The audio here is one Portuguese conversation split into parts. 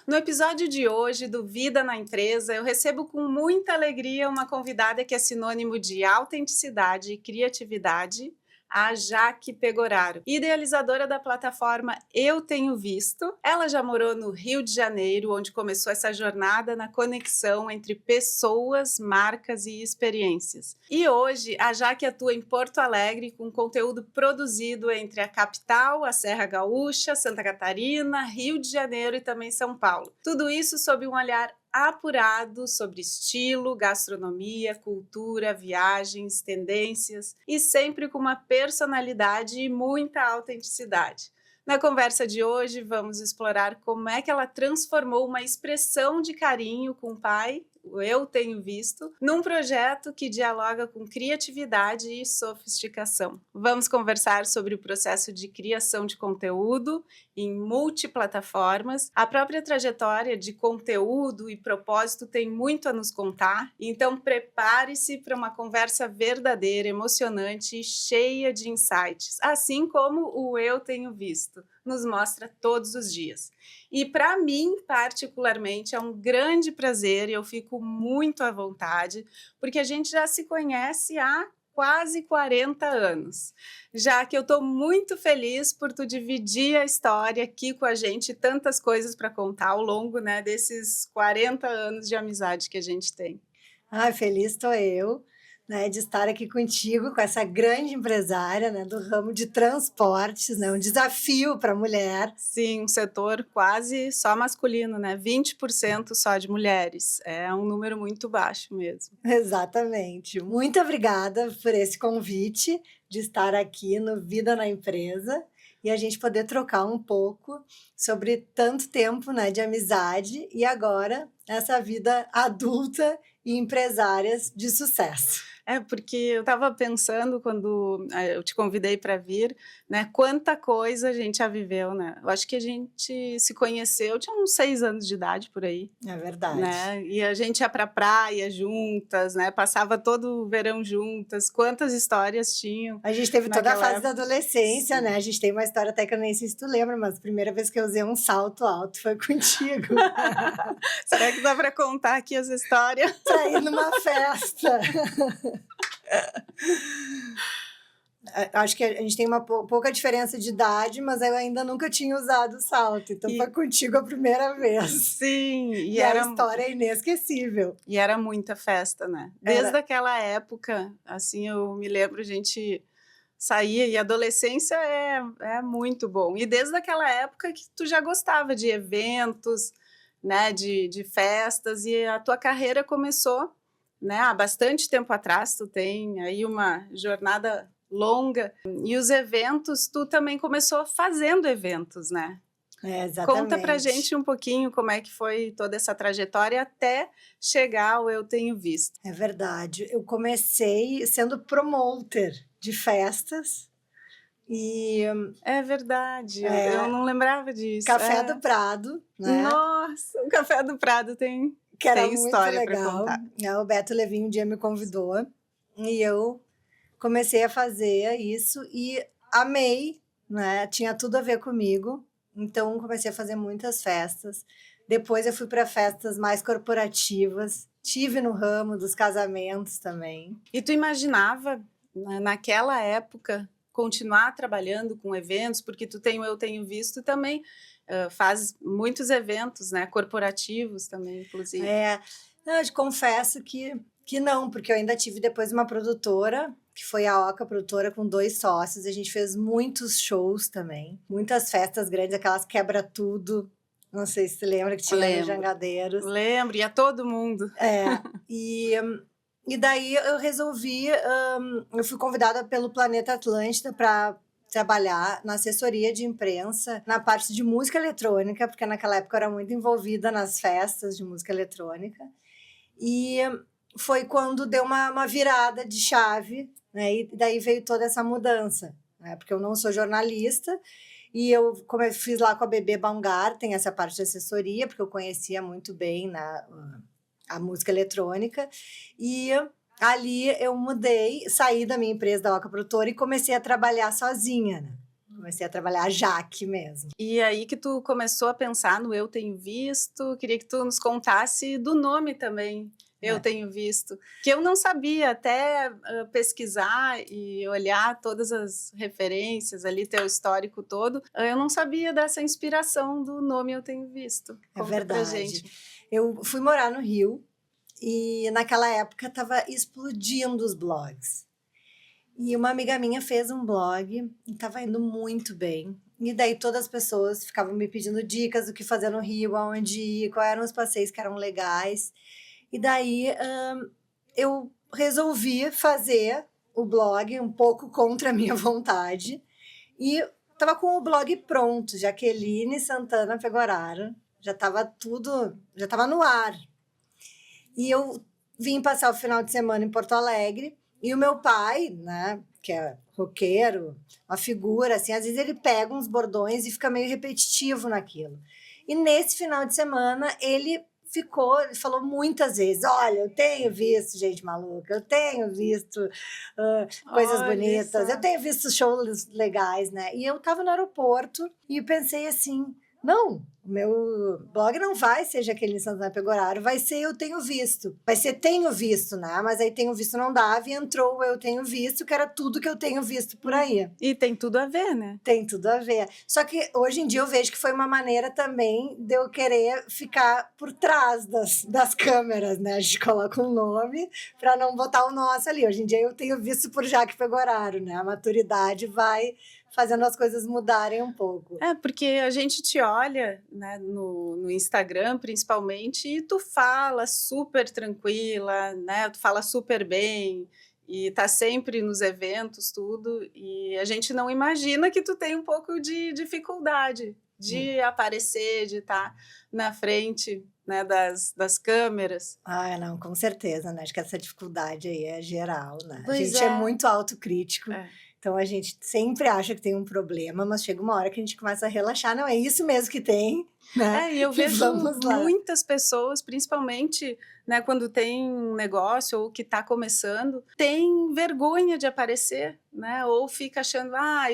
No episódio de hoje do Vida na Empresa, eu recebo com muita alegria uma convidada que é sinônimo de autenticidade e criatividade, a Jaque Pegoraro, idealizadora da plataforma Eu Tenho Visto. Ela já morou no Rio de Janeiro, onde começou essa jornada na conexão entre pessoas, marcas e experiências. E hoje, a Jaque atua em Porto Alegre com conteúdo produzido entre a capital, a Serra Gaúcha, Santa Catarina, Rio de Janeiro e também São Paulo. Tudo isso sob um olhar apurado sobre estilo, gastronomia, cultura, viagens, tendências e sempre com uma personalidade e muita autenticidade. Na conversa de hoje, vamos explorar como é que ela transformou uma expressão de carinho com o pai, o Eu Tenho Visto, num projeto que dialoga com criatividade e sofisticação. Vamos conversar sobre o processo de criação de conteúdo em multiplataformas. A própria trajetória de conteúdo e propósito tem muito a nos contar, então prepare-se para uma conversa verdadeira, emocionante e cheia de insights, assim como o Eu Tenho Visto nos mostra todos os dias. E para mim, particularmente, é um grande prazer e eu fico muito à vontade, porque a gente já se conhece há quase 40 anos. Já que eu estou muito feliz por tu dividir a história aqui com a gente, tantas coisas para contar ao longo, né, desses 40 anos de amizade que a gente tem. Ai, feliz estou eu, né, de estar aqui contigo, com essa grande empresária, né, do ramo de transportes, né, um desafio para a mulher. Sim, um setor quase só masculino, né? 20% só de mulheres. É um número muito baixo mesmo. Exatamente. Muito obrigada por esse convite de estar aqui no Vida na Empresa e a gente poder trocar um pouco sobre tanto tempo, né, de amizade e agora essa vida adulta e empresárias de sucesso. É, porque eu estava pensando quando eu te convidei para vir, né, quanta coisa a gente já viveu, né. Eu acho que a gente se conheceu, tinha uns 6 anos de idade, por aí, É verdade. né, e a gente ia para a praia juntas, né, passava todo o verão juntas, quantas histórias tinham A gente teve toda a naquela fase da época. adolescência, né, Sim. a gente tem uma história até que eu nem sei se tu lembra, mas a primeira vez que eu usei um salto alto foi contigo, Será que dá para contar aqui as histórias? para ir numa festa. Acho que a gente tem uma pouca diferença de idade, mas eu ainda nunca tinha usado salto, então foi E contigo a primeira vez. sim, E a história é inesquecível. e era muita festa, né. Desde Era aquela época, assim, eu me lembro, a gente saía e adolescência é muito bom. E desde aquela época que tu já gostava de eventos, né, de festas, e a tua carreira começou, né, há bastante tempo atrás, tu tem aí uma jornada longa, e os eventos, tu também começou fazendo eventos, né. Conta pra exatamente. gente um pouquinho como é que foi toda essa trajetória até chegar ao Eu Tenho Visto. É verdade. Eu comecei sendo promoter de festas e, É verdade, eu eh, não lembrava disso. Café do É. Prado, né, Nossa, o Café do Prado tem que era tem muito história para legal, contar. né, o Beto Levin um dia me convidou, e eu comecei a fazer isso e amei, né, tinha tudo a ver comigo, então comecei a fazer muitas festas. Depois eu fui para festas mais corporativas, tive no ramo dos casamentos também. E tu imaginava, naquela época, continuar trabalhando com eventos? Porque tu tem o Eu Tenho Visto também, faz muitos eventos, né, corporativos também, inclusive. É, não, eu te confesso que não, porque eu ainda tive depois uma produtora, que foi a Oca Produtora com 2 sócios, a gente fez muitos shows também, muitas festas grandes, aquelas quebra tudo, não sei se você lembra que tinha no Lembro, Jangadeiros. lembro, ia todo mundo. É, e daí eu resolvi, eu fui convidada pelo Planeta Atlântida para trabalhar na assessoria de imprensa, na parte de música eletrônica, porque naquela época eu era muito envolvida nas festas de música eletrônica. E foi quando deu uma virada de chave, né? E daí veio toda essa mudança, né? Porque eu não sou jornalista e eu, como eu fiz lá com a Bebê Baumgarten, essa parte de assessoria, porque eu conhecia muito bem a música eletrônica, e ali eu mudei, saí da minha empresa da Oca Produtora e comecei a trabalhar sozinha, né? Comecei a trabalhar a Jaque mesmo. E aí que tu começou a pensar no Eu Tenho Visto, queria que tu nos contasse do nome também, Eu Tenho Visto, que eu não sabia, até pesquisar e olhar todas as referências ali, teu histórico todo, eu não sabia dessa inspiração do nome Eu Tenho Visto. É Conta pra verdade. gente. Eu fui morar no Rio e naquela época estava explodindo os blogs. E uma amiga minha fez um blog e estava indo muito bem. E daí todas as pessoas ficavam me pedindo dicas do que fazer no Rio, aonde ir, quais eram os passeios que eram legais. E daí eu resolvi fazer o blog um pouco contra a minha vontade. E estava com o blog pronto, Jaqueline Santana Pegoraro. Já estava tudo, já estava no ar. E eu vim passar o final de semana em Porto Alegre. E o meu pai, né, que é roqueiro, uma figura, assim, às vezes ele pega uns bordões e fica meio repetitivo naquilo. E nesse final de semana, ele falou muitas vezes, olha, eu tenho visto gente maluca, eu tenho visto coisas bonitas, eu tenho visto shows legais, né? E eu estava no aeroporto e pensei assim, não, o meu blog não vai ser Jaqueline Santana Pegoraro, vai ser Eu Tenho Visto. Vai ser Tenho Visto, né? Mas aí Tenho Visto não dava e entrou o Eu Tenho Visto, que era tudo que eu tenho visto por aí. E tem tudo a ver, né? Tem tudo a ver. Só que hoje em dia eu vejo que foi uma maneira também de eu querer ficar por trás das câmeras, né? A gente coloca um nome para não botar o nosso ali. Hoje em dia eu tenho visto por Jaque Pegoraro, né? A maturidade vai fazendo as coisas mudarem um pouco. Porque a gente te olha, né, no Instagram, principalmente, e tu fala super tranquila, né? Tu fala super bem e tá sempre nos eventos, tudo, e a gente não imagina que tu tem um pouco de dificuldade de aparecer, de estar na frente, né, das câmeras. Ah, não, com certeza, né? Acho que essa dificuldade aí é geral, né? Pois a gente é muito autocrítico. Então a gente sempre acha que tem um problema, mas chega uma hora que a gente começa a relaxar. Não, é isso mesmo que tem, né? E eu vejo vamos lá. muitas pessoas, principalmente, né, quando tem um negócio ou que está começando, tem vergonha de aparecer, né? Ou fica achando,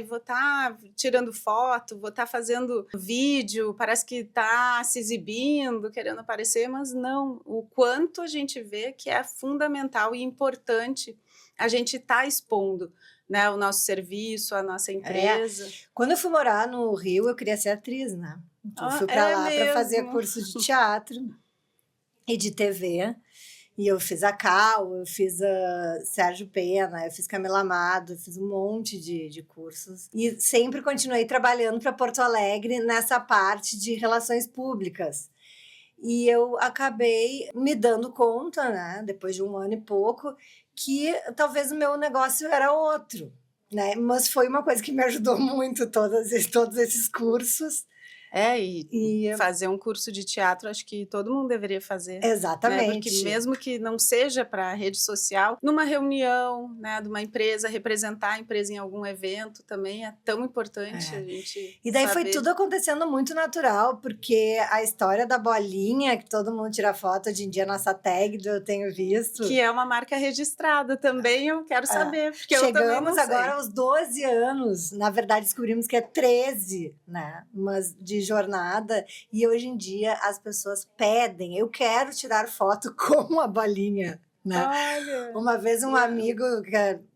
vou estar tirando foto, vou estar fazendo vídeo, parece que está se exibindo, querendo aparecer, mas não. O quanto a gente vê que é fundamental e importante a gente estar expondo, né, o nosso serviço, a nossa empresa. Quando eu fui morar no Rio, eu queria ser atriz, né? Então, eu fui para lá para fazer curso de teatro e de TV. E eu fiz a Cal, eu fiz a Sérgio Pena, eu fiz Camila Amado, eu fiz um monte de cursos. E sempre continuei trabalhando para Porto Alegre nessa parte de relações públicas. E eu acabei me dando conta, né, depois de 1 ano e pouco, que talvez o meu negócio era outro, né? Mas foi uma coisa que me ajudou muito, todos esses cursos. E fazer um curso de teatro, acho que todo mundo deveria fazer. Exatamente. Né? Porque mesmo que não seja para rede social, numa reunião, né, de uma empresa, representar a empresa em algum evento também é tão importante a gente E daí saber. foi tudo acontecendo muito natural, porque a história da bolinha, que todo mundo tira foto hoje em dia, nossa tag do Eu Tenho Visto. Que é uma marca registrada também, eu quero saber, porque eu também não sei. Chegamos agora aos 12 anos, na verdade descobrimos que é 13, né? Mas de jornada, e hoje em dia as pessoas pedem, eu quero tirar foto com a bolinha, né? Olha, uma vez um amigo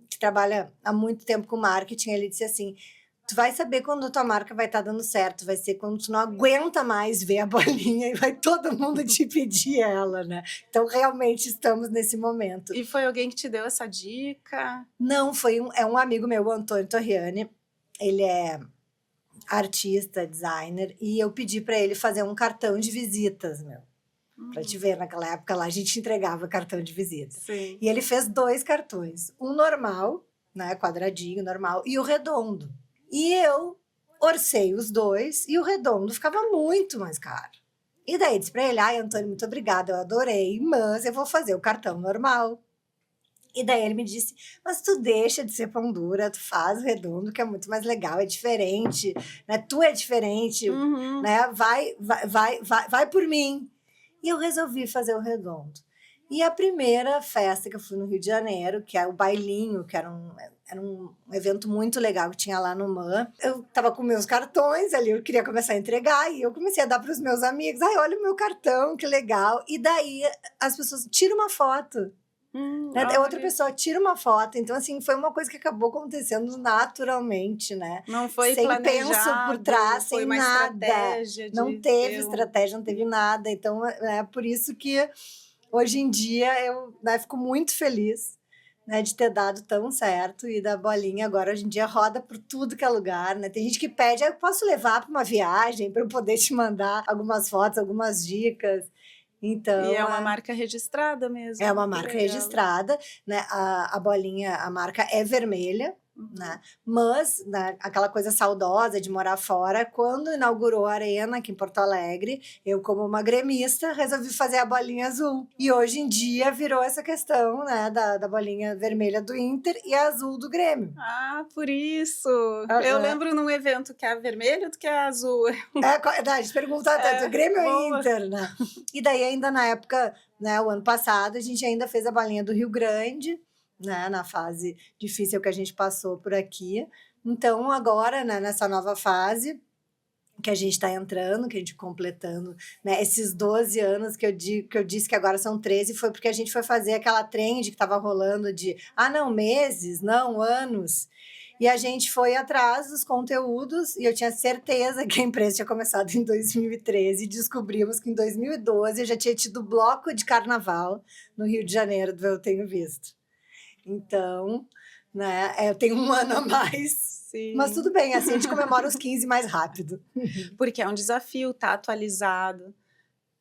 que trabalha há muito tempo com marketing, ele disse assim, tu vai saber quando tua marca vai estar dando certo, vai ser quando tu não aguenta mais ver a bolinha e vai todo mundo te pedir ela, né? Então realmente estamos nesse momento. E foi alguém que te deu essa dica? Não, é um amigo meu, o Antônio Torriani, ele é artista, designer, e eu pedi para ele fazer um cartão de visitas, meu. Para te ver, naquela época lá a gente entregava cartão de visita. Sim. E ele fez 2 cartões, um normal, né, quadradinho, normal, e o redondo. E eu orcei os 2 e o redondo ficava muito mais caro. E daí disse para ele, Antônio, muito obrigada, eu adorei, mas eu vou fazer o cartão normal. E daí ele me disse, mas tu deixa de ser pão dura, tu faz o redondo, que é muito mais legal, é diferente, né? Tu é diferente, né? Vai por mim. E eu resolvi fazer o redondo. E a primeira festa que eu fui no Rio de Janeiro, que é o bailinho, que era era um evento muito legal que tinha lá no MAN. Eu tava com meus cartões ali, eu queria começar a entregar, e eu comecei a dar para os meus amigos. Ai, olha o meu cartão, que legal. E daí as pessoas tiram uma foto. Né? Outra olha, pessoa tira uma foto. Então, assim, foi uma coisa que acabou acontecendo naturalmente, né? não foi Sem penso por planejado, trás, foi sem uma nada. estratégia Não de teve ter estratégia, não teve nada. Então, é por isso que hoje em dia eu, né, fico muito feliz, né, de ter dado tão certo e da bolinha agora hoje em dia roda por tudo que é lugar, né? Tem gente que pede, eu posso levar para uma viagem para eu poder te mandar algumas fotos, algumas dicas. e é Então, uma marca registrada é mesmo, uma que marca legal. registrada, né? A bolinha, a marca é vermelha, Uhum. né? Mas, né, aquela coisa saudosa de morar fora, quando inaugurou a Arena aqui em Porto Alegre, eu, como uma gremista, resolvi fazer a bolinha azul. E hoje em dia virou essa questão, né, da bolinha vermelha do Inter e a azul do Grêmio. Ah, por isso. Eu Aham. lembro num evento que é vermelho do que é azul. A gente pergunta até, É, Grêmio ou boa. Inter, né? E daí ainda na época, né, o ano passado, a gente ainda fez a bolinha do Rio Grande, né, na fase difícil que a gente passou por aqui. Então agora, né, nessa nova fase que a gente está entrando, que a gente completando, né, esses 12 anos que eu disse que agora são 13, foi porque a gente foi fazer aquela trend que estava rolando de, não, meses, não, anos. E a gente foi atrás dos conteúdos e eu tinha certeza que a empresa tinha começado em 2013 e descobrimos que em 2012 eu já tinha tido bloco de carnaval no Rio de Janeiro do Eu Tenho Visto. Então, né, eu tenho um ano a mais, mas tudo Sim. bem, assim a gente comemora os 15 mais rápido. Porque é um desafio, tá atualizado,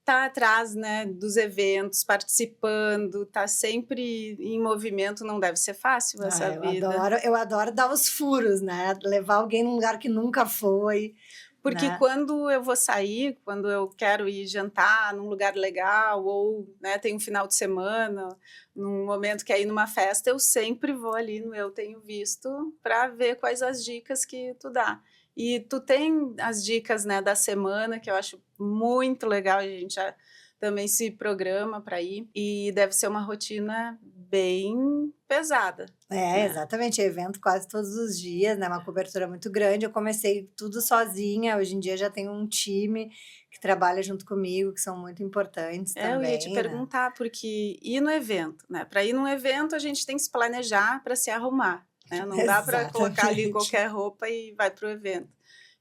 tá atrás, né, dos eventos, participando, tá sempre em movimento, não deve ser fácil essa vida. Eu adoro dar os furos, né? Levar alguém num lugar que nunca foi, Porque né? quando eu vou sair, quando eu quero ir jantar num lugar legal ou, né, tem um final de semana, num momento que é ir numa festa, eu sempre vou ali no Eu Tenho Visto para ver quais as dicas que tu dá. E tu tem as dicas, né, da semana, que eu acho muito legal, a gente já também se programa para ir, e deve ser uma rotina bem pesada, É, né? exatamente, evento quase todos os dias, né? Uma cobertura muito grande. Eu comecei tudo sozinha, hoje em dia já tenho um time que trabalha junto comigo, que são muito importantes É, eu ia te também, né? perguntar, porque ir no evento, né? Para ir num evento, a gente tem que se planejar para se arrumar, né? Não dá para colocar ali Exatamente. qualquer roupa e vai para o evento.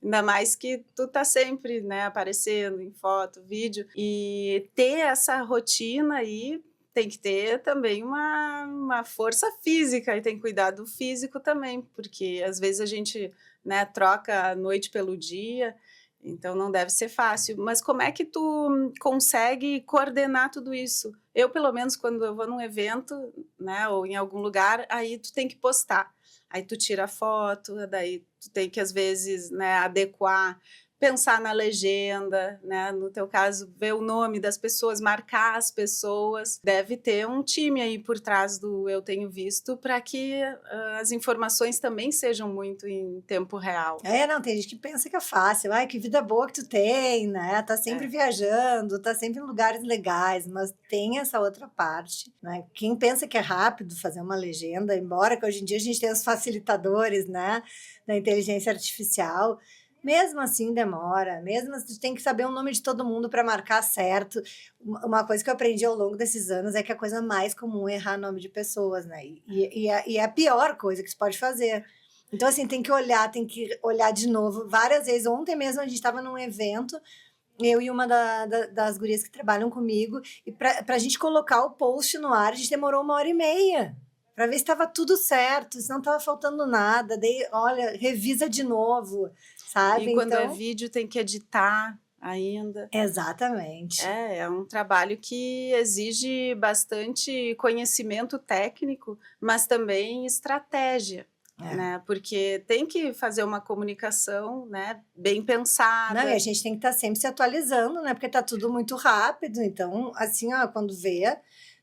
Ainda mais que tu tá sempre, né, aparecendo em foto, vídeo, e ter essa rotina aí tem que ter também uma força física e tem que cuidar do físico também, porque às vezes a gente, né, troca a noite pelo dia, então não deve ser fácil. Mas como é que tu consegue coordenar tudo isso? Eu, pelo menos, quando eu vou num evento, né, ou em algum lugar, aí tu tem que postar. Aí tu tira a foto, daí tu tem que, às vezes, né, adequar, pensar na legenda, né? No teu caso, ver o nome das pessoas, marcar as pessoas. Deve ter um time aí por trás do Eu Tenho Visto para que as informações também sejam muito em tempo real. É, não, tem gente que pensa que é fácil. Ai, que vida boa que tu tem, né? Tá sempre É. viajando, tá sempre em lugares legais, mas tem essa outra parte, né? Quem pensa que é rápido fazer uma legenda, embora que hoje em dia a gente tenha os facilitadores, né, da inteligência artificial, mesmo assim demora, mesmo assim tu tem que saber o nome de todo mundo para marcar certo. Uma coisa que eu aprendi ao longo desses anos é que a coisa mais comum é errar nome de pessoas, né? E é a pior coisa que se pode fazer. Então, assim, tem que olhar de novo várias vezes. Ontem mesmo a gente estava num evento, eu e uma das gurias que trabalham comigo, e para a gente colocar o post no ar, a gente demorou 1h30 para ver se estava tudo certo, se não estava faltando nada. Daí, olha, revisa de novo, E sabe? quando é Então, vídeo, tem que editar ainda. exatamente. É um trabalho que exige bastante conhecimento técnico, mas também estratégia, É. né? Porque tem que fazer uma comunicação, né, bem Não, e a pensada. gente tem que estar sempre se atualizando, né? Porque tá tudo muito rápido. Então, assim, ó, quando vê,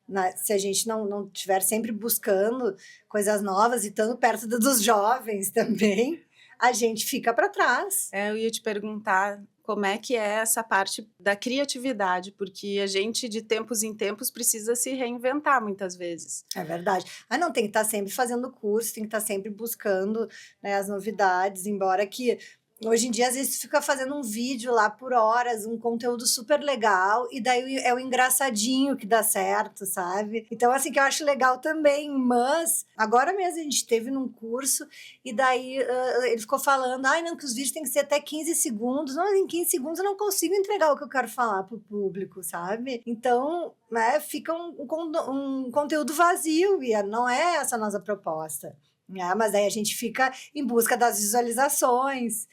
né, se a gente não estiver sempre buscando coisas novas e estando perto dos jovens também, a gente fica para trás. Eu ia te perguntar como é que é essa parte da criatividade, porque a gente de tempos em tempos precisa se reinventar muitas vezes. É verdade. Ah, não, tem que estar sempre fazendo curso, tem que estar sempre buscando, né, as novidades, embora que hoje em dia, às vezes, tu fica fazendo um vídeo lá por horas, um conteúdo super legal, e daí é o engraçadinho que dá certo, sabe? Então, assim, que eu acho legal também, mas agora mesmo a gente teve num curso, e daí ele ficou falando, ai, não, que os vídeos têm que ser até 15 segundos. Não, em 15 segundos eu não consigo entregar o que eu quero falar pro público, sabe? Então, né, fica um conteúdo vazio, e não é essa a nossa proposta. Né? Mas aí a gente fica em busca das visualizações.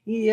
E,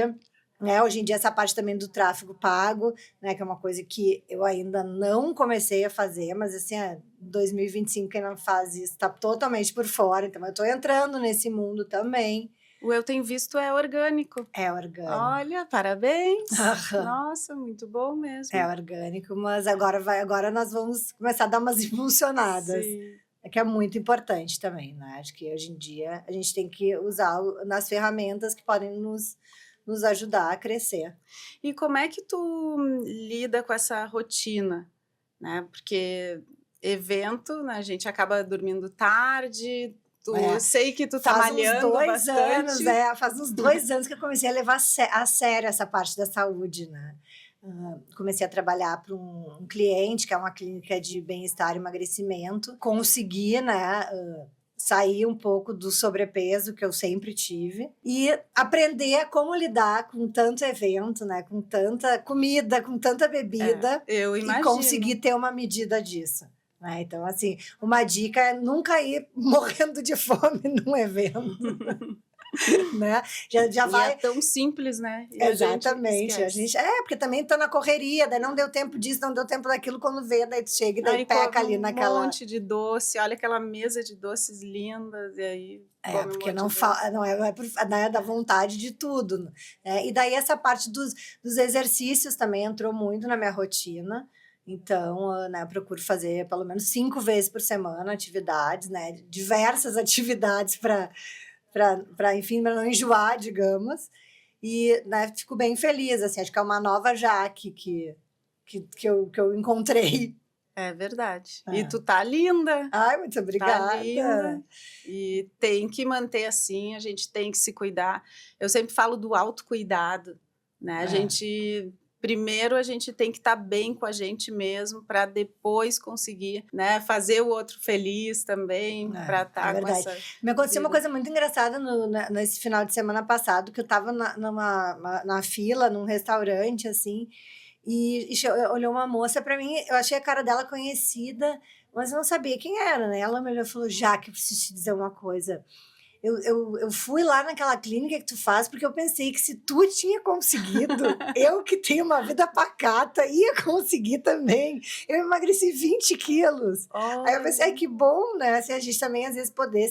né, hoje em dia, essa parte também do tráfego pago, né, que é uma coisa que eu ainda não comecei a fazer, mas assim, 2025 quem não faz isso está totalmente por fora, então eu estou entrando nesse mundo também. O Eu Tenho Visto é orgânico. É orgânico. Olha, parabéns! Aham. Nossa, muito bom mesmo. É orgânico, mas agora nós vamos começar a dar umas impulsionadas. Sim. É que é muito importante também, né? Acho que hoje em dia a gente tem que usar nas ferramentas que podem nos ajudar a crescer. E como é que tu lida com essa rotina, né? Porque evento, né, a gente acaba dormindo tarde, sei que tu tá Faz uns malhando 2 anos, bastante. faz uns 2 anos que eu comecei a levar a sério essa parte da saúde, né? Comecei a trabalhar para um cliente, que é uma clínica de bem-estar e emagrecimento. Consegui, né, sair um pouco do sobrepeso que eu sempre tive e aprender como lidar com tanto evento, né, com tanta comida, com tanta bebida, Eu e imagino. conseguir ter uma medida disso. Né? Então, assim, uma dica é nunca ir morrendo de fome num evento. Né? Já vai. E é tão simples, né? E Exatamente. A gente Porque também tá na correria, daí não deu tempo disso, não deu tempo daquilo, quando vê, daí tu chega e daí aí peca come ali um naquela. monte de doce, olha aquela mesa de doces lindas, e aí come um Porque monte não, de doce. não é da vontade de tudo. Né? E daí essa parte dos exercícios também entrou muito na minha rotina. Então, né, eu procuro fazer pelo menos 5 vezes por semana atividades, né? Diversas atividades para, enfim, para não enjoar, digamos. E, né, fico bem feliz, assim, acho que é uma nova Jaque que eu encontrei. É verdade. E tu tá linda. Ai, muito Tá obrigada. linda. E tem que manter assim, a gente tem que se cuidar. Eu sempre falo do autocuidado, né? Primeiro a gente tem que estar bem com a gente mesmo para depois conseguir, né, fazer o outro feliz também, para estar com verdade. essa Me aconteceu uma vida. coisa muito engraçada nesse final de semana passado, que eu estava na fila, num restaurante, assim, e olhou uma moça para mim, eu achei a cara dela conhecida, mas eu não sabia quem era, né? Ela me olhou e falou, Jaque, eu preciso te dizer uma coisa. Eu fui lá naquela clínica que tu faz porque eu pensei que se tu tinha conseguido, eu que tenho uma vida pacata ia conseguir também. Eu emagreci 20 quilos. Aí eu pensei, ai, que bom, né? Se a gente também às vezes poder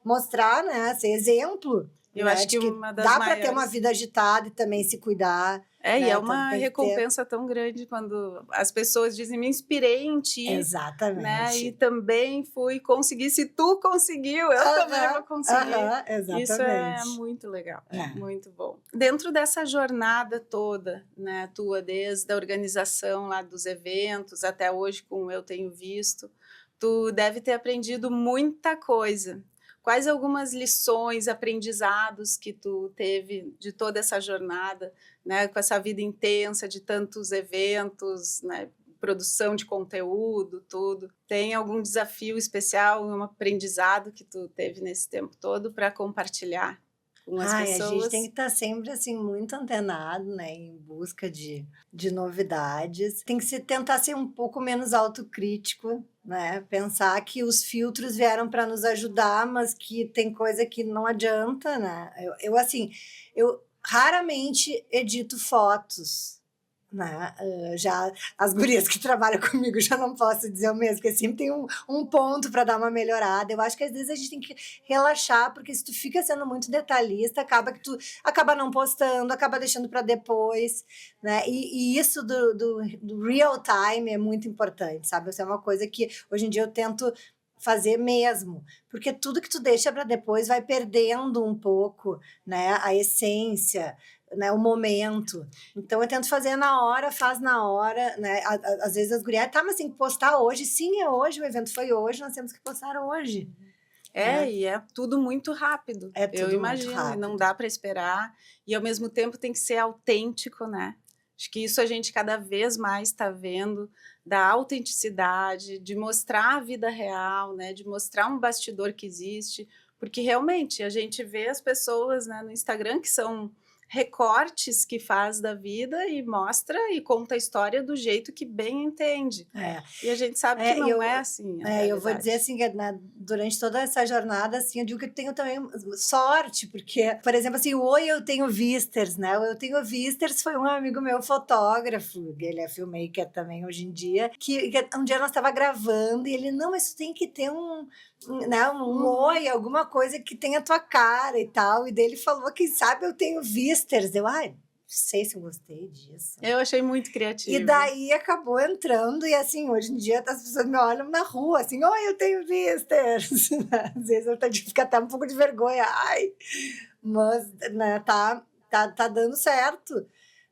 mostrar, né? Ser exemplo. Eu Né? acho De que uma das dá para ter uma maiores. vida agitada e também se cuidar. E né? é Então, uma tem que ter. recompensa tão grande quando as pessoas dizem, me inspirei em ti, né? Exatamente. E também conseguir. Se tu conseguiu, eu também vou conseguir. Exatamente. Isso é muito legal, É. muito bom. Dentro dessa jornada toda, né, tua, desde a organização lá dos eventos até hoje, como eu tenho visto, tu deve ter aprendido muita coisa. Quais algumas lições, aprendizados que tu teve de toda essa jornada, né, com essa vida intensa de tantos eventos, né, produção de conteúdo, tudo? Tem algum desafio especial, um aprendizado que tu teve nesse tempo todo para compartilhar com as A gente tem pessoas? que estar sempre assim muito antenado, né, em busca de novidades. Tem que tentar ser um pouco menos autocrítico, né? Pensar que os filtros vieram para nos ajudar, mas que tem coisa que não adianta, né? Eu raramente edito fotos. Né? Já as gurias que trabalham comigo já não posso dizer o mesmo, porque sempre tem um ponto para dar uma melhorada. Eu acho que às vezes a gente tem que relaxar, porque se tu fica sendo muito detalhista, acaba que tu acaba não postando, acaba deixando para depois, né? E isso do real time é muito importante, sabe? Isso é uma coisa que hoje em dia eu tento fazer mesmo, porque tudo que tu deixa para depois vai perdendo um pouco, né, a essência, né, o momento. Então, eu tento fazer na hora, faz na hora, né? Às vezes as gurias, tá, mas tem que postar hoje. Sim, é hoje, o evento foi hoje, nós temos que postar hoje. Né? E é tudo muito rápido. É tudo Eu muito imagino, e não rápido. dá para esperar. E ao mesmo tempo tem que ser autêntico, né? Acho que isso a gente cada vez mais está vendo, da autenticidade, de mostrar a vida real, né? De mostrar um bastidor que existe, porque realmente a gente vê as pessoas, né, no Instagram que são recortes que faz da vida e mostra e conta a história do jeito que bem entende. E a gente sabe que não é assim a eu vou dizer realidade. assim, que, né, durante toda essa jornada, assim, eu digo que eu tenho também sorte, porque, por exemplo, assim, o Oi Eu Tenho Visters, né? O Eu Tenho Visters foi um amigo meu fotógrafo, ele é filmmaker também hoje em dia, que um dia nós estava gravando e ele, não, mas tu tem que ter né, um oi, alguma coisa que tenha a tua cara e tal, e daí ele falou, quem sabe eu tenho Visters, eu, ai, não sei se eu gostei disso. Eu achei muito criativo. E daí acabou entrando, e assim, hoje em dia as pessoas me olham na rua, assim, oi, eu tenho Visters. Às vezes eu fico até um pouco de vergonha, ai, mas, né, tá dando certo,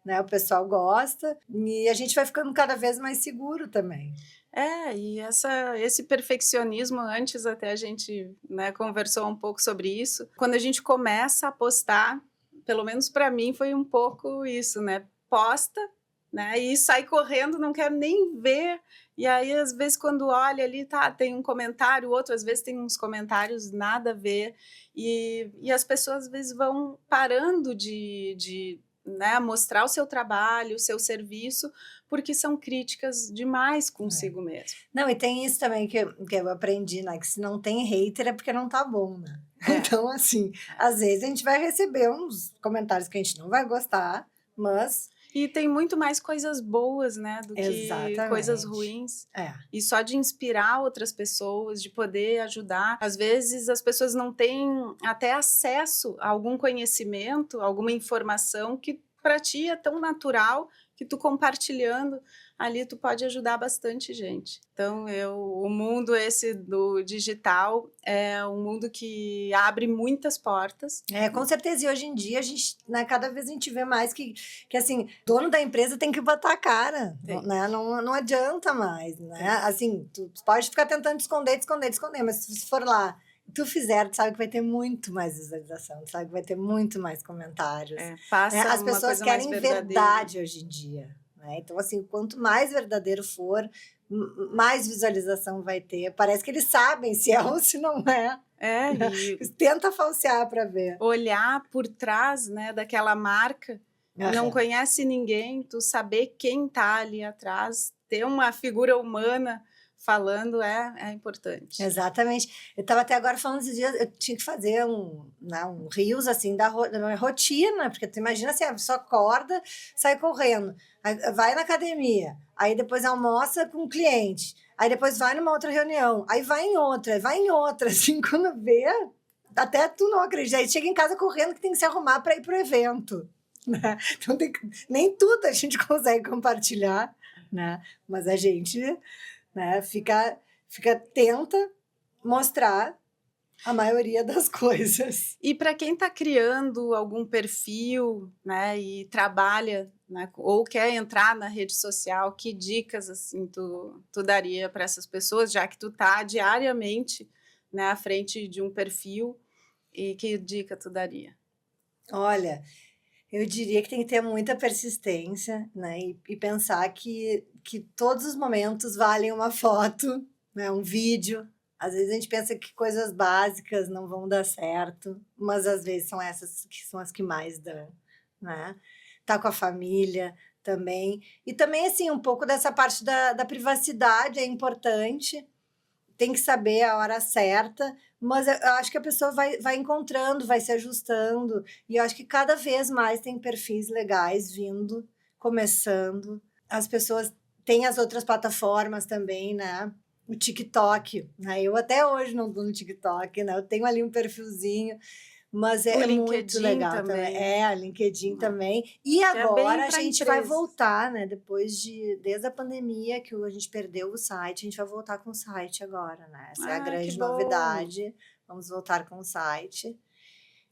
né, o pessoal gosta, e a gente vai ficando cada vez mais seguro também. E esse perfeccionismo, antes até a gente, né, conversou um pouco sobre isso. Quando a gente começa a postar, pelo menos para mim foi um pouco isso, né? Posta, né? E sai correndo, não quero nem ver. E aí, às vezes, quando olha ali, tá, tem um comentário, outro, às vezes tem uns comentários nada a ver. E as pessoas, às vezes, vão parando de né, mostrar o seu trabalho, o seu serviço, porque são críticas demais consigo mesmo. Não, e tem isso também que eu aprendi, né? Que se não tem hater é porque não tá bom, né? Então, assim, às vezes a gente vai receber uns comentários que a gente não vai gostar, mas... E tem muito mais coisas boas, né, do que coisas ruins. E só de inspirar outras pessoas, de poder ajudar. Às vezes as pessoas não têm até acesso a algum conhecimento, alguma informação que para ti é tão natural que tu compartilhando ali tu pode ajudar bastante gente. Então o mundo esse do digital é um mundo que abre muitas portas. Com certeza, e hoje em dia a gente, né, cada vez a gente vê mais que assim, dono da empresa tem que botar a cara, né? Não adianta mais, né? Assim, tu pode ficar tentando esconder, mas se for lá tu fizer, tu sabe que vai ter muito mais visualização, tu sabe que vai ter muito mais comentários. As pessoas querem verdade hoje em dia, né? Então, assim, quanto mais verdadeiro for, mais visualização vai ter. Parece que eles sabem se é ou se não é. Tenta falsear para ver. Olhar por trás, né, daquela marca, não conhece ninguém, tu saber quem tá ali atrás, ter uma figura humana falando é importante. Exatamente. Eu estava até agora falando esses dias, eu tinha que fazer um reels assim da minha rotina, porque tu imagina assim, a pessoa acorda, sai correndo, vai na academia, aí depois almoça com um cliente, aí depois vai numa outra reunião, aí vai em outra, assim, quando vê, até tu não acredita, aí chega em casa correndo que tem que se arrumar para ir pro evento, né? Então nem tudo a gente consegue compartilhar, né? Mas a gente... né? Tenta mostrar a maioria das coisas. E para quem está criando algum perfil, né, e trabalha, né, ou quer entrar na rede social, que dicas assim tu daria para essas pessoas, já que tu tá diariamente, né, à frente de um perfil, e que dica tu daria? Olha, eu diria que tem que ter muita persistência, né? E pensar que todos os momentos valem uma foto, né? Um vídeo. Às vezes a gente pensa que coisas básicas não vão dar certo, mas às vezes são essas que são as que mais dão, né? Tá com a família também. E também, assim, um pouco dessa parte da privacidade é importante. Tem que saber a hora certa, mas eu acho que a pessoa vai encontrando, vai se ajustando, e eu acho que cada vez mais tem perfis legais vindo, começando. As pessoas têm as outras plataformas também, né? O TikTok, né? Eu até hoje não estou no TikTok, né? Eu tenho ali um perfilzinho, mas é muito legal também. A LinkedIn também. E agora a gente vai voltar, né? Desde a pandemia que a gente perdeu o site, a gente vai voltar com o site agora, né? Essa é a grande novidade. Vamos voltar com o site.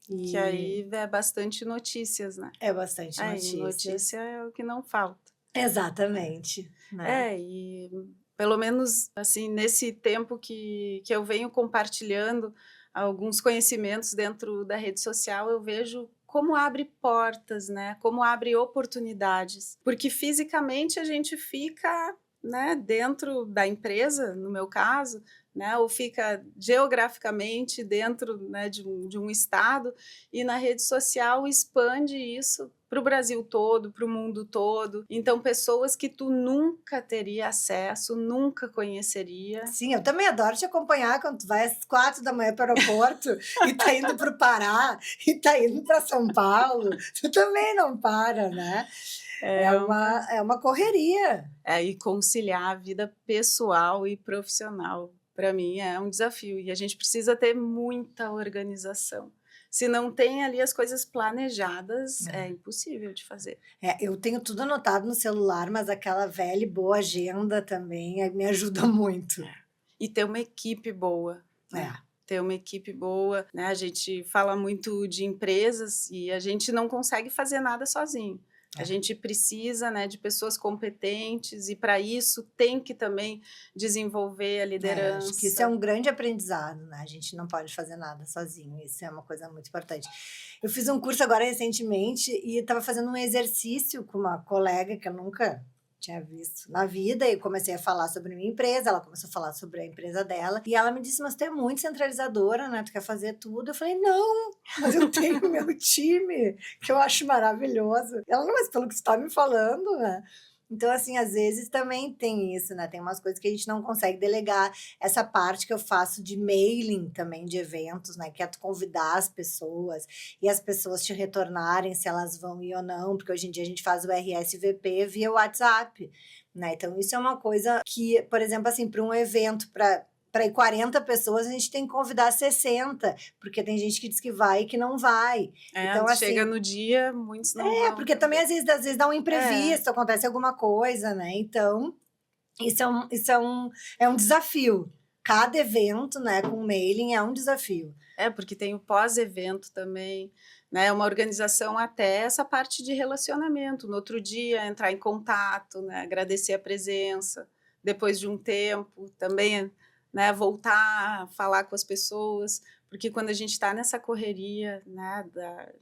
Que aí é bastante notícias, né. É bastante E notícias. notícia é o que não falta. Exatamente, né. E pelo menos, assim, nesse tempo que eu venho compartilhando alguns conhecimentos dentro da rede social, eu vejo como abre portas, né, como abre oportunidades. Porque fisicamente a gente fica, né, dentro da empresa, no meu caso, né, ou fica geograficamente dentro, né, de um estado, e na rede social expande isso para o Brasil todo, para o mundo todo. Então, pessoas que tu nunca teria acesso, nunca conheceria. Sim, eu também adoro te acompanhar quando tu vai às 4 da manhã para o aeroporto e tá indo para o Pará e tá indo para São Paulo, tu também não para, né. É É uma uma correria. e conciliar a vida pessoal e profissional, para mim é um desafio, e a gente precisa ter muita organização. Se não tem ali as coisas planejadas, é impossível de fazer. Eu tenho tudo anotado no celular, mas aquela velha e boa agenda também, me ajuda muito. E ter uma equipe boa, É. né. Ter uma equipe boa, né, a gente fala muito de empresas e a gente não consegue fazer nada sozinho. A É. gente precisa, né, de pessoas competentes e para isso tem que também desenvolver a Acho que isso é liderança. um grande aprendizado, né, a gente não pode fazer nada sozinho, isso é uma coisa muito importante. Eu fiz um curso agora recentemente e estava fazendo um exercício com uma colega que eu nunca tinha visto na vida e comecei a falar sobre minha empresa, ela começou a falar sobre a empresa dela e ela me disse: "Mas tu é muito centralizadora, né, tu quer fazer tudo". Eu falei: "Não, mas eu tenho meu time, que eu acho maravilhoso". Ela: "Não, mas pelo que tu tá me falando, né". Então, assim, às vezes também tem isso, né, tem umas coisas que a gente não consegue delegar. Essa parte que eu faço de mailing também de eventos, né, que é tu convidar as pessoas e as pessoas te retornarem se elas vão ir ou não, porque hoje em dia a gente faz o RSVP via WhatsApp, né, então isso é uma coisa que, por exemplo, assim, para um evento para ir 40 pessoas, a gente tem que convidar 60, porque tem gente que diz que vai e que não vai. Então, Chega assim, no dia, muitos não vão porque também também. às vezes dá um É. imprevisto, acontece alguma coisa, né, então, isso é um desafio. Cada evento, né, com mailing é um desafio. Porque tem o pós-evento também, né, uma organização até essa parte de relacionamento, no outro dia entrar em contato, né, agradecer a presença, depois de um tempo também, né, voltar a falar com as pessoas, porque quando a gente está nessa correria, né,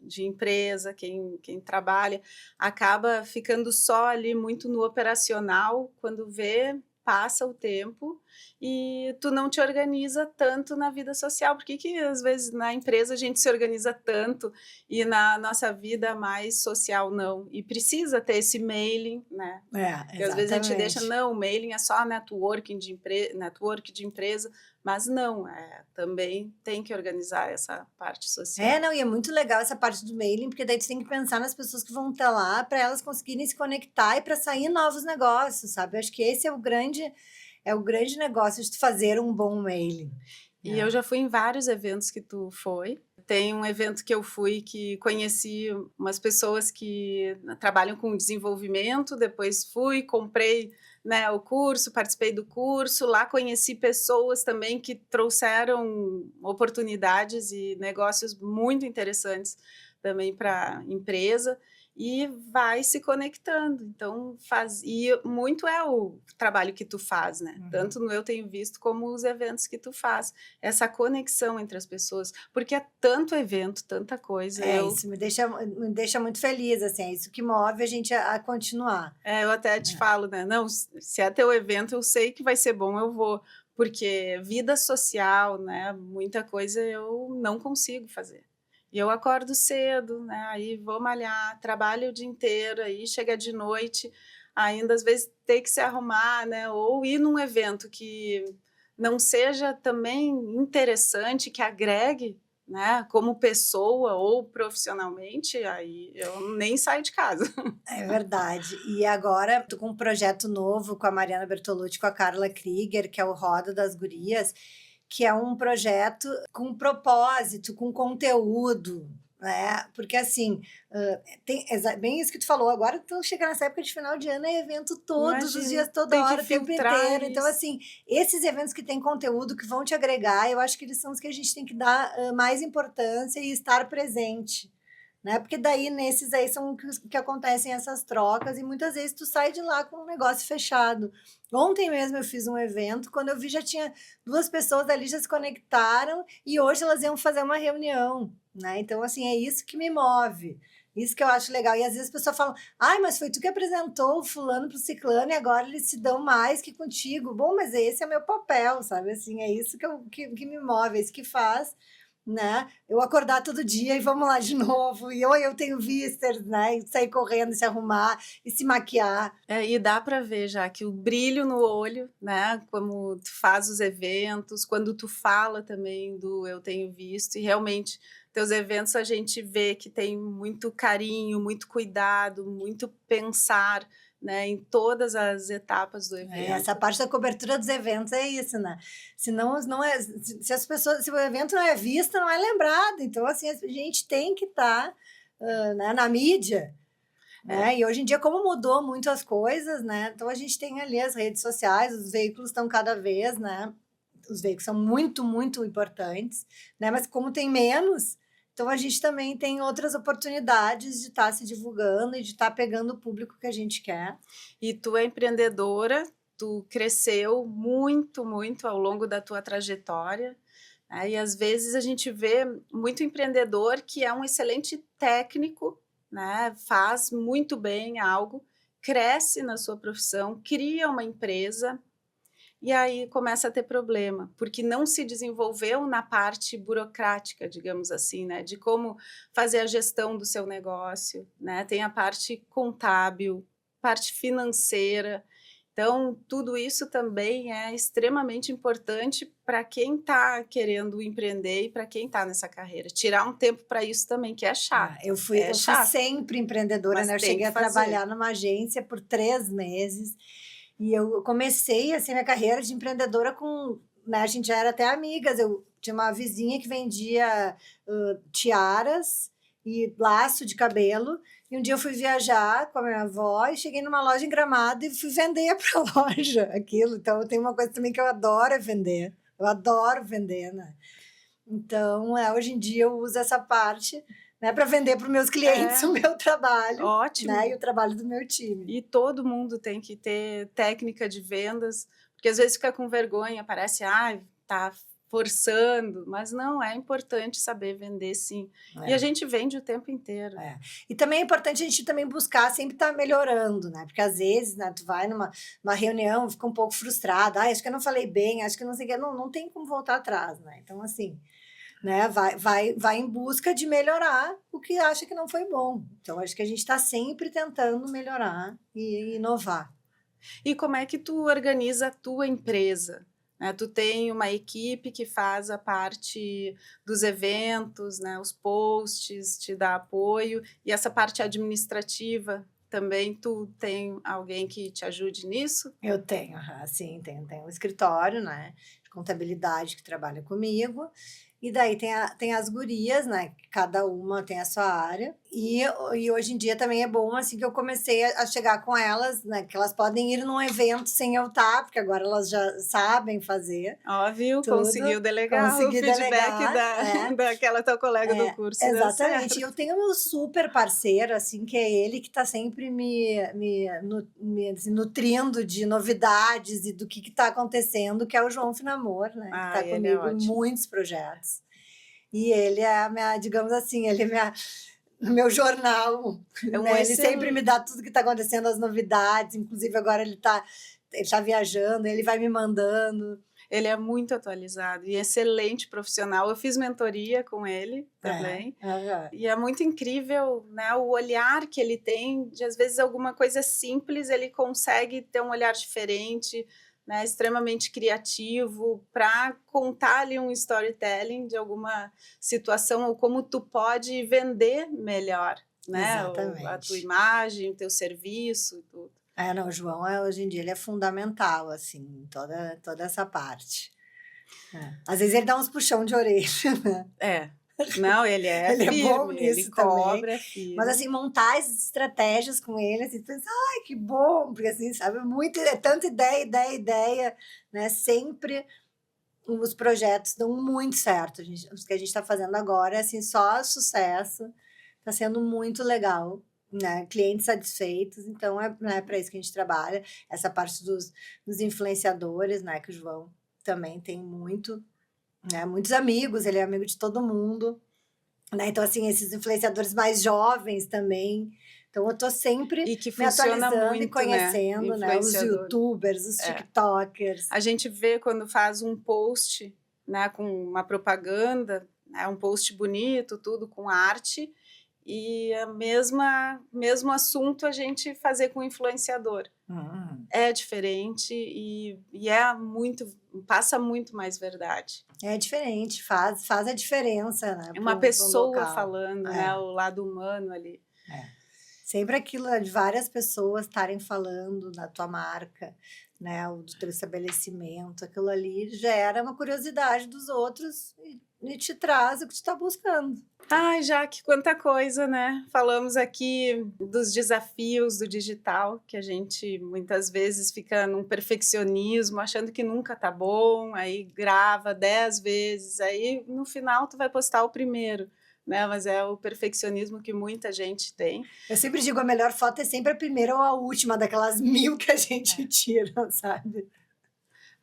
de empresa, quem trabalha, acaba ficando só ali muito no operacional, quando vê, passa o tempo e tu não te organiza tanto na vida social. Por que que às vezes na empresa a gente se organiza tanto e na nossa vida mais social não? E precisa ter esse mailing, né, É, que às vezes a gente deixa: exatamente. "Não, o mailing é só network de empresa", mas não, também tem que organizar essa parte social. Não, e é muito legal essa parte do mailing, porque daí tu tem que pensar nas pessoas que vão estar lá para elas conseguirem se conectar e para sair novos negócios, sabe. Eu acho que esse é o grande negócio de tu fazer um bom mailing. E eu já fui em vários eventos que tu foi. Tem um evento que eu fui que conheci umas pessoas que trabalham com desenvolvimento, depois fui, comprei, né, o curso, participei do curso, lá conheci pessoas também que trouxeram oportunidades e negócios muito interessantes também para a empresa, e vai se conectando. Então e muito é o trabalho que tu faz, né, Uhum. tanto no Eu Tenho Visto como os eventos que tu faz. Essa conexão entre as pessoas, porque é tanto evento, tanta coisa, Isso me deixa muito feliz, assim, é isso que move a gente a continuar. eu até te falo, né: "Não, se é teu evento, eu sei que vai ser bom, eu vou", porque vida social, né, muita coisa eu não consigo fazer. E eu acordo cedo, né, aí vou malhar, trabalho o dia inteiro, aí chega de noite, ainda às vezes ter que se arrumar, né, ou ir num evento que não seja também interessante, que agregue, né, como pessoa ou profissionalmente, aí eu nem saio de casa. É verdade. E agora tô com um projeto novo com a Mariana Bertolucci, com a Carla Krieger, que é o Roda das Gurias, que é um projeto com propósito, com conteúdo, né? Porque assim, tem bem isso que tu falou, agora tu chega nessa época de final de ano, é evento todos os Imagina, dias, toda tem que hora, o tempo filtrar inteiro. Então, isso. assim, esses eventos que têm conteúdo, que vão te agregar, eu acho que eles são os que a gente tem que dar mais importância e estar presente. Né? Porque daí, nesses aí, são que acontecem essas trocas, e muitas vezes tu sai de lá com um negócio fechado. Ontem mesmo eu fiz um evento, quando eu vi já tinha 2 pessoas ali, já se conectaram, e hoje elas iam fazer uma reunião, né? Então, assim, é isso que me move, isso que eu acho legal. E às vezes as pessoas falam, ai, mas foi tu que apresentou o fulano pro ciclano e agora eles se dão mais que contigo. Bom, mas esse é o meu papel, sabe? Assim, é isso que me move, é isso que faz, né? Eu acordar todo dia e vamos lá de novo, e ou eu tenho vistas, né? E sair correndo, se arrumar e se maquiar. E dá para ver já que o brilho no olho, né, como tu faz os eventos, quando tu fala também do "eu tenho visto", e realmente teus eventos a gente vê que tem muito carinho, muito cuidado, muito pensar, né, em todas as etapas do Essa evento. parte da cobertura dos eventos é isso, né? Senão, não é, se as pessoas, se o evento não é visto, não é lembrado. Então, assim, a gente tem que estar né, na mídia, É, né? E hoje em dia, como mudou muito as coisas, né? Então a gente tem ali as redes sociais, os veículos estão cada vez, né? Os veículos são muito, muito importantes, né? Mas como tem menos, então a gente também tem outras oportunidades de estar se divulgando e de estar pegando o público que a gente quer. e tu é empreendedora, tu cresceu muito, muito ao longo da tua trajetória, né, e às vezes a gente vê muito empreendedor que é um excelente técnico, né, faz muito bem algo, cresce na sua profissão, cria uma empresa e aí começa a ter problema, porque não se desenvolveu na parte burocrática, digamos assim, né, de como fazer a gestão do seu negócio, né, tem a parte contábil, parte financeira. Então, tudo isso também é extremamente importante para quem está querendo empreender e para quem está nessa carreira. Tirar um tempo para isso também, que Eu é fui chato, sempre empreendedora, mas né? Eu tem cheguei que a fazer. trabalhar numa agência por 3 meses e eu comecei assim, minha carreira de empreendedora com. Né, a gente já era até amigas. Eu tinha uma vizinha que vendia tiaras e laço de cabelo. E um dia eu fui viajar com a minha avó e cheguei numa loja em Gramado e fui vender para a loja aquilo. Então, eu tenho uma coisa também que eu adoro é vender. Eu adoro vender, né? Então, hoje em dia eu uso essa parte, né, para vender para os meus clientes É, o meu trabalho, né, e ótimo. o trabalho do meu time. E todo mundo tem que ter técnica de vendas, porque às vezes fica com vergonha, parece, ah, tá forçando, mas não, é importante saber vender sim. E a É, gente vende o tempo inteiro. é. E também é importante a gente também buscar sempre estar melhorando, né? Porque às vezes, né, tu vai numa reunião, fica um pouco frustrada, acho que eu não falei bem, acho que não sei o que, não tem como voltar atrás, né? Então, assim, né, vai em busca de melhorar o que acha que não foi bom. Então, acho que a gente está sempre tentando melhorar e inovar. E como é que tu organiza a tua empresa? Né, tu tem uma equipe que faz a parte dos eventos, né, os posts, te dá apoio, e essa parte administrativa também, tu tem alguém que te ajude nisso? Eu tenho, aham, sim, tenho um escritório, né, de contabilidade que trabalha comigo, e daí tem as gurias, né, que cada uma tem a sua área, e hoje em dia também é bom, assim, que eu comecei a chegar com elas, né, que elas podem ir num evento sem eu estar, porque agora elas já sabem fazer Ó, viu, tudo, conseguiu delegar o consegui feedback delegar, daquela tua colega do curso, deu exatamente. E certo. eu tenho meu super parceiro, assim, que é ele que está sempre assim, nutrindo de novidades e do que está acontecendo, que é o João Finamor, né? Que está Ele é comigo em ótimo. muitos projetos. E ele é a minha, digamos assim, ele é o meu jornal, É um né? Ele sempre excel me dá tudo que está acontecendo, as novidades, inclusive agora ele tá viajando, ele vai me mandando. Ele é muito atualizado e excelente profissional. Eu fiz mentoria com ele também, Aham. e é muito incrível, né, o olhar que ele tem de, às vezes, alguma coisa simples, ele consegue ter um olhar diferente, né, extremamente criativo, para contar ali um storytelling de alguma situação ou como tu pode vender melhor, né, a tua Exatamente. imagem, o teu serviço e tudo. Não, o João hoje em dia ele é fundamental, assim, em toda essa parte. Às vezes ele dá uns puxão de orelha, né? É. Não, ele é Ele é firme, bom ele nisso também. cobra, é firme. Mas assim, montar as estratégias com ele, assim, pensar, ai, que bom, porque assim, sabe, é tanta ideia, né? Sempre os projetos dão muito certo. Os que a gente está fazendo agora é assim, só sucesso, está sendo muito legal, né? Clientes satisfeitos, então é, né, para isso que a gente trabalha. Essa parte dos influenciadores, né? Que o João também tem muito, né? Muitos amigos, ele é amigo de todo mundo, né? Então, assim, esses influenciadores mais jovens também. Então, eu tô sempre E que me funciona atualizando e muito, né? conhecendo, né? Os Influenciador. YouTubers, os TikTokers. A gente vê quando faz um post, né, com uma propaganda, né, um post bonito, tudo com arte, e mesmo assunto a gente fazer com influenciador. É diferente e passa muito mais verdade. É diferente, faz a diferença, né? É uma pro pessoa local. falando, né, o lado humano ali. Sempre aquilo de várias pessoas estarem falando da tua marca, né, ou do teu estabelecimento, aquilo ali gera uma curiosidade dos outros e te traz o que tu está buscando. Ai, Jaque, quanta coisa, né? Falamos aqui dos desafios do digital, que a gente muitas vezes fica num perfeccionismo, achando que nunca tá bom, aí grava 10 vezes, aí no final tu vai postar o primeiro, né? Mas é o perfeccionismo que muita gente tem. Eu sempre digo, a melhor foto é sempre a primeira ou a última daquelas 1000 que a gente tira, sabe?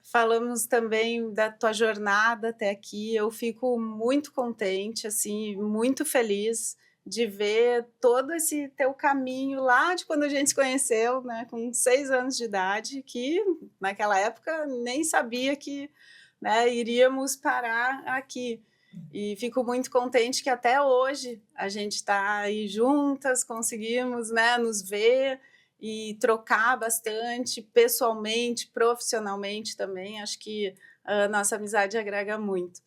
Falamos também da tua jornada até aqui. Eu fico muito contente, assim, muito feliz de ver todo esse teu caminho lá de quando a gente se conheceu, né, com 6 anos de idade, que naquela época nem sabia que, né, iríamos parar aqui. E fico muito contente que até hoje a gente está aí juntas, conseguimos, né, nos ver e trocar bastante, pessoalmente, profissionalmente também. Acho que a nossa amizade agrega muito.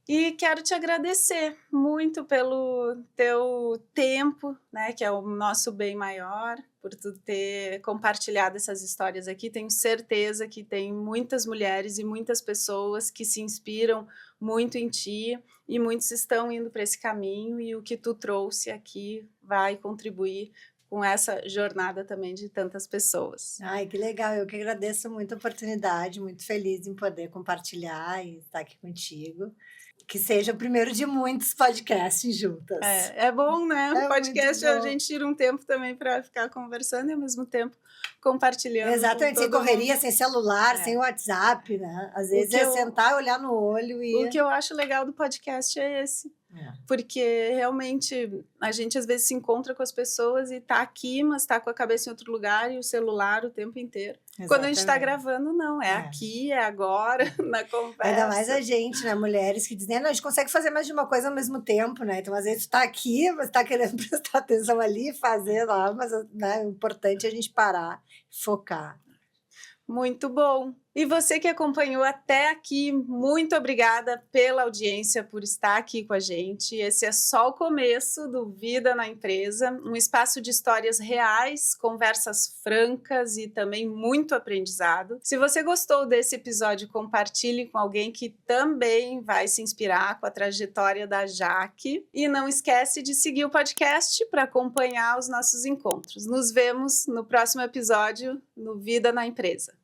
E quero te agradecer muito pelo teu tempo, né, que é o nosso bem maior, por tu ter compartilhado essas histórias aqui. Tenho certeza que tem muitas mulheres e muitas pessoas que se inspiram muito em ti e muitos estão indo para esse caminho, e o que tu trouxe aqui vai contribuir com essa jornada também de tantas pessoas. Ai, que legal, eu que agradeço muito a oportunidade, muito feliz em poder compartilhar e estar aqui contigo. Que seja o primeiro de muitos podcasts juntas. É bom, né? É O podcast muito bom. a gente tira um tempo também para ficar conversando e ao mesmo tempo compartilhando. Exatamente, sem correria, sem celular, sem WhatsApp, né? Às vezes é sentar, olhar no olho e... O que eu acho legal do podcast é esse. Porque realmente a gente às vezes se encontra com as pessoas e tá aqui, mas tá com a cabeça em outro lugar e o celular o tempo inteiro. Exatamente. Quando a gente tá gravando, não, é aqui, é agora, na conversa. Ainda mais a gente, né, mulheres que dizem, não, a gente consegue fazer mais de uma coisa ao mesmo tempo, né? Então, às vezes, tu tá aqui, mas tá querendo prestar atenção ali, fazer lá, mas, né, o importante é a gente parar, focar. Muito bom. E você que acompanhou até aqui, muito obrigada pela audiência, por estar aqui com a gente. Esse é só o começo do Vida na Empresa, um espaço de histórias reais, conversas francas e também muito aprendizado. Se você gostou desse episódio, compartilhe com alguém que também vai se inspirar com a trajetória da Jaque. E não esquece de seguir o podcast para acompanhar os nossos encontros. Nos vemos no próximo episódio no Vida na Empresa.